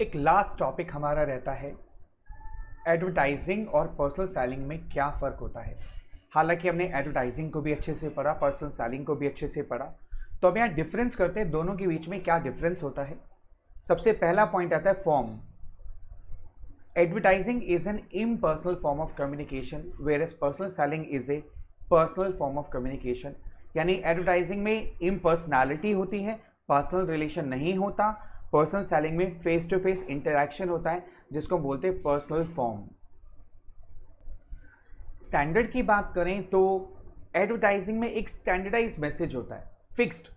एक last topic हमारा रहता है एडवर्टाइजिंग और पर्सनल सेलिंग में क्या फ़र्क होता है। हालांकि हमने एडवर्टाइजिंग को भी अच्छे से पढ़ा, पर्सनल सेलिंग को भी अच्छे से पढ़ा, तो अब यहाँ डिफरेंस करते हैं दोनों के बीच में क्या डिफरेंस होता है। सबसे पहला पॉइंट आता है form. Advertising is an impersonal form of communication where as personal selling is a personal form of communication. यानी एडवर्टाइजिंग में इम्पर्सनैलिटी होती है, पर्सनल रिलेशन नहीं होता। पर्सनल सेलिंग में फेस टू फेस इंटरैक्शन होता है जिसको बोलते हैं पर्सनल फॉर्म। स्टैंडर्ड की बात करें तो एडवर्टाइजिंग में एक स्टैंडर्डाइज मैसेज होता है, फिक्स्ड,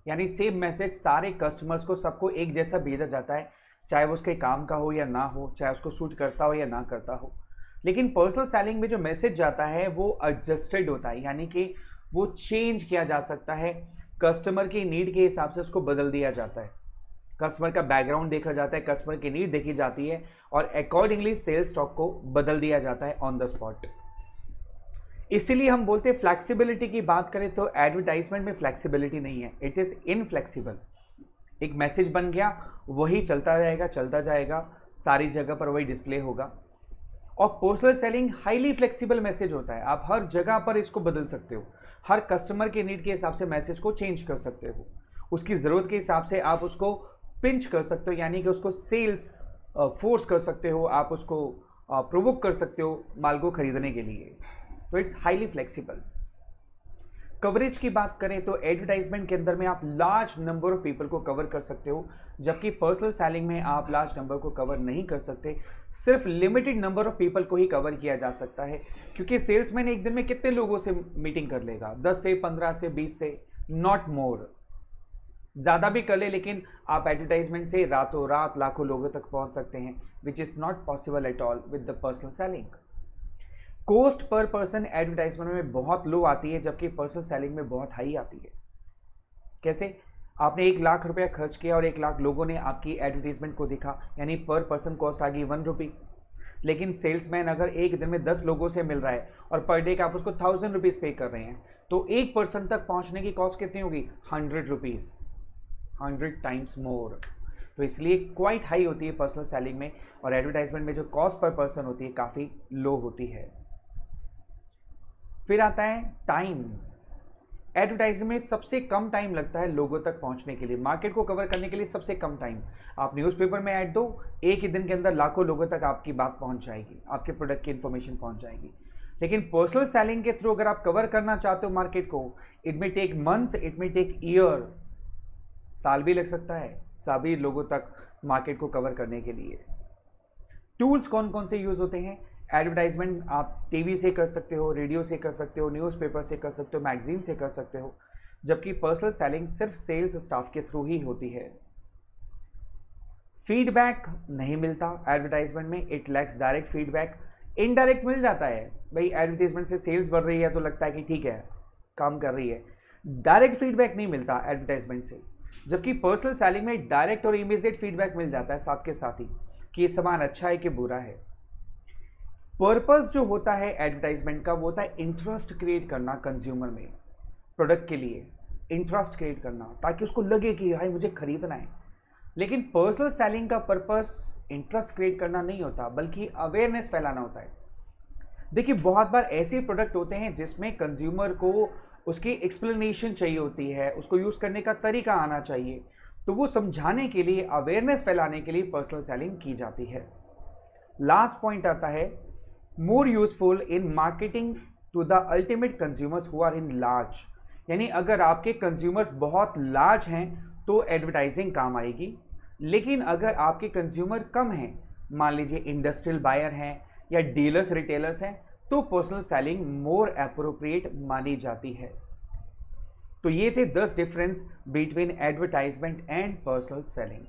यानी सेम मैसेज सारे कस्टमर्स को सबको एक जैसा भेजा जाता है, चाहे वो उसके काम का हो या ना हो, चाहे उसको सूट करता हो या ना करता हो। लेकिन पर्सनल सेलिंग में जो मैसेज जाता है वो एडजस्टेड होता है, यानी कि वो चेंज किया जा सकता है, कस्टमर की नीड के हिसाब से उसको बदल दिया जाता है। कस्टमर का बैकग्राउंड देखा जाता है, कस्टमर की नीड देखी जाती है और अकॉर्डिंगली सेल्स स्टॉक को बदल दिया जाता है ऑन द स्पॉट। इसीलिए हम बोलते हैं फ्लेक्सिबिलिटी की बात करें तो एडवर्टाइजमेंट में फ्लेक्सिबिलिटी नहीं है, इट इज इनफ्लेक्सिबल। एक मैसेज बन गया, वही चलता रहेगा, चलता जाएगा, सारी जगह पर वही डिस्प्ले होगा। और personal selling highly flexible message होता है, आप हर जगह पर इसको बदल सकते हो, हर कस्टमर के नीड के हिसाब से मैसेज को चेंज कर सकते हो, उसकी ज़रूरत के हिसाब से आप उसको पिंच कर सकते हो, यानी कि उसको सेल्स फोर्स कर सकते हो, आप उसको प्रोवोक कर सकते हो माल को खरीदने के लिए। तो इट्स हाईली फ्लेक्सिबल। कवरेज की बात करें तो एडवर्टाइजमेंट के अंदर में आप लार्ज नंबर ऑफ पीपल को कवर कर सकते हो, जबकि पर्सनल सेलिंग में आप लार्ज नंबर को कवर नहीं कर सकते, सिर्फ लिमिटेड नंबर ऑफ पीपल को ही कवर किया जा सकता है। क्योंकि सेल्समैन एक दिन में कितने लोगों से मीटिंग कर लेगा, 10 से 15 से 20 से, नॉट मोर। ज़्यादा भी कर ले, लेकिन आप एडवर्टाइजमेंट से रातों रात लाखों लोगों तक पहुंच सकते हैं, which is not possible at all with the personal selling. Cost per person advertisement में बहुत लो आती है, जबकि पर्सनल सेलिंग में बहुत हाई आती है। कैसे? आपने 1 लाख रुपया खर्च किया और 1 लाख लोगों ने आपकी एडवर्टाइजमेंट को देखा, यानी पर पर्सन कॉस्ट आ गई 1 रुपी। लेकिन सेल्समैन अगर एक दिन में 10 लोगों से मिल रहा है और पर डे का आप उसको 1000 रुपीज़ पे कर रहे हैं, तो 1 पर्सन तक पहुंचने की कॉस्ट कितनी होगी? 100 रुपीज़, 100 टाइम्स मोर। तो इसलिए क्वाइट हाई होती है पर्सनल सेलिंग में, और एडवर्टाइजमेंट में जो कॉस्ट पर पर्सन होती है काफ़ी लो होती है। फिर आता है टाइम। एडवर्टाइजमेंट में सबसे कम टाइम लगता है लोगों तक पहुंचने के लिए, मार्केट को कवर करने के लिए सबसे कम टाइम। आप न्यूज़पेपर में ऐड दो, एक ही दिन के अंदर लाखों लोगों तक आपकी बात पहुंच जाएगी, आपके प्रोडक्ट की इंफॉर्मेशन पहुंच जाएगी। लेकिन पर्सनल सेलिंग के थ्रू अगर आप कवर करना चाहते हो मार्केट को, it may take months, it may take year, साल भी लग सकता है सभी लोगों तक मार्केट को कवर करने के लिए। टूल्स कौन कौन से यूज होते हैं? एडवर्टाइजमेंट आप टीवी से कर सकते हो, रेडियो से कर सकते हो, न्यूज़पेपर से कर सकते हो, मैगजीन से कर सकते हो, जबकि पर्सनल सेलिंग सिर्फ सेल्स स्टाफ के थ्रू ही होती है। फीडबैक नहीं मिलता एडवर्टाइजमेंट में, it lacks direct feedback. Indirect मिल जाता है, भाई एडवर्टाइजमेंट से सेल्स बढ़ रही है तो लगता है कि ठीक है काम कर रही है, डायरेक्ट फीडबैक नहीं मिलता एडवर्टाइजमेंट से। जबकि पर्सनल सेलिंग में डायरेक्ट और इमीडिएट फीडबैक मिल जाता है साथ के साथ ही, कि ये सामान अच्छा है कि बुरा है। पर्पस जो होता है एडवर्टाइजमेंट का वो होता है इंटरेस्ट क्रिएट करना कंज्यूमर में, प्रोडक्ट के लिए इंटरेस्ट क्रिएट करना, ताकि उसको लगे कि भाई मुझे खरीदना है। लेकिन पर्सनल सेलिंग का पर्पस इंटरेस्ट क्रिएट करना नहीं होता, बल्कि अवेयरनेस फैलाना होता है। देखिए बहुत बार ऐसे प्रोडक्ट होते हैं जिसमें कंज्यूमर को उसकी एक्सप्लेनेशन चाहिए होती है, उसको यूज़ करने का तरीका आना चाहिए, तो वो समझाने के लिए, अवेयरनेस फैलाने के लिए पर्सनल सेलिंग की जाती है। लास्ट पॉइंट आता है more useful in marketing to the ultimate consumers who are in large. यानी अगर आपके कंज्यूमर्स बहुत लार्ज हैं तो एडवर्टाइजिंग काम आएगी, लेकिन अगर आपके कंज्यूमर कम हैं, मान लीजिए इंडस्ट्रियल बायर हैं या डीलर्स रिटेलर्स हैं, तो पर्सनल सेलिंग मोर एप्रोप्रिएट मानी जाती है। तो ये थे 10 difference between advertisement and personal selling.